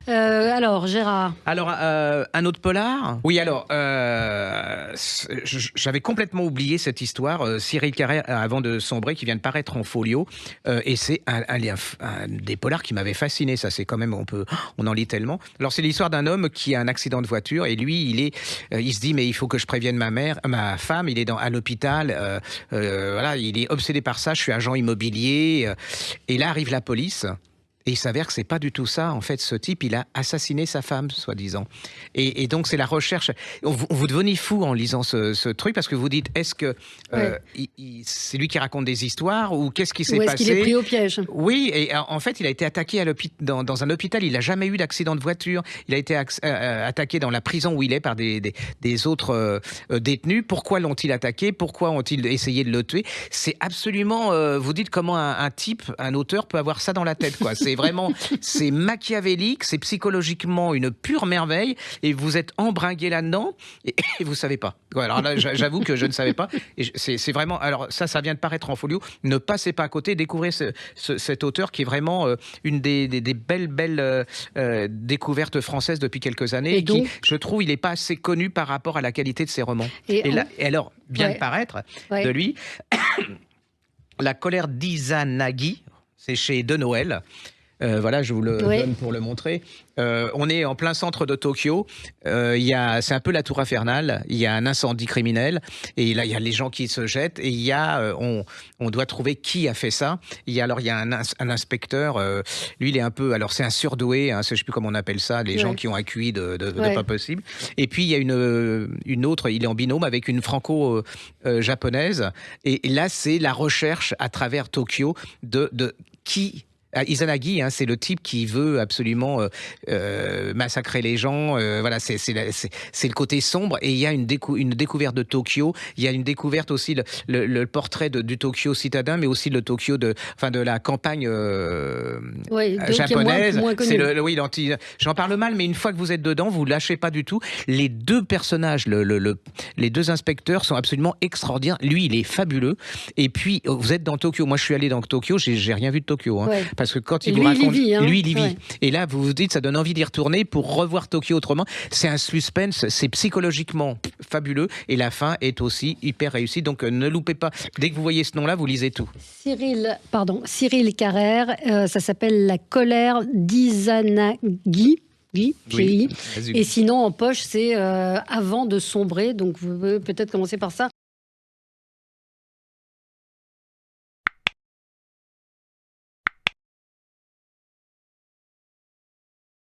Alors, Gérard. Alors, un autre polar. Oui, alors, j'avais complètement oublié cette histoire. Cyril Carrère, avant de sombrer, qui vient de paraître en folio. Et c'est un des polars qui m'avait fasciné. Ça, c'est quand même, on en lit tellement. Alors, c'est l'histoire d'un homme qui a un accident de voiture. Et lui, il se dit, mais il faut que je prévienne ma femme. Il est à l'hôpital. Voilà, il est obsédé par ça. Je suis agent immobilier. Et là arrive la police. Et il s'avère que c'est pas du tout ça. En fait, ce type, il a assassiné sa femme, soi-disant. Et donc, c'est la recherche. Vous devenez fou en lisant ce truc parce que vous dites, est-ce que c'est lui qui raconte des histoires ou qu'est-ce qui s'est passé? Ou est-ce qu'il est pris au piège? Oui, et en fait, il a été attaqué dans un hôpital. Il n'a jamais eu d'accident de voiture. Il a été attaqué dans la prison où il est par des autres détenus. Pourquoi l'ont-ils attaqué? Pourquoi ont-ils essayé de le tuer? C'est absolument... vous dites comment un type, un auteur peut avoir ça dans la tête, quoi. C'est machiavélique, c'est psychologiquement une pure merveille, et vous êtes embringué là-dedans, et vous savez pas. Ouais, alors là, j'avoue que je ne savais pas. Et c'est vraiment, alors ça vient de paraître en folio. Ne passez pas à côté, découvrez cet auteur qui est vraiment une des belles découvertes françaises depuis quelques années, et donc, qui, je trouve, il n'est pas assez connu par rapport à la qualité de ses romans. Et alors, vient de paraître de lui, La colère d'Izanagi, c'est chez De Noël. Voilà, je vous le donne pour le montrer. On est en plein centre de Tokyo. C'est un peu la tour infernale. Il y a un incendie criminel. Et là, il y a les gens qui se jettent. Et il y a, on doit trouver qui a fait ça. Il y a un inspecteur. Lui, il est un peu... Alors, c'est un surdoué. Hein, je ne sais plus comment on appelle ça. Les gens qui ont un QI de pas possible. Et puis, il y a une autre. Il est en binôme avec une franco-japonaise. Et là, c'est la recherche à travers Tokyo de qui... Izanagi, hein, c'est le type qui veut absolument massacrer les gens. Voilà, c'est le côté sombre. Et il y a une découverte de Tokyo. Il y a une découverte aussi le portrait du Tokyo citadin, mais aussi le Tokyo de la campagne japonaise. C'est j'en parle mal, mais une fois que vous êtes dedans, vous lâchez pas du tout. Les deux personnages, les deux inspecteurs sont absolument extraordinaires. Lui, il est fabuleux. Et puis, vous êtes dans Tokyo. Moi, je suis allé dans Tokyo. J'ai rien vu de Tokyo. Hein. Parce que quand il vous raconte... Lui, il y vit. Et là, vous vous dites, ça donne envie d'y retourner pour revoir Tokyo autrement. C'est un suspense, c'est psychologiquement fabuleux. Et la fin est aussi hyper réussie. Donc, ne loupez pas. Dès que vous voyez ce nom-là, vous lisez tout. Cyril Carrère, ça s'appelle La colère d'Izanagi. Oui. Et sinon, en poche, c'est Avant de sombrer. Donc, vous pouvez peut-être commencer par ça.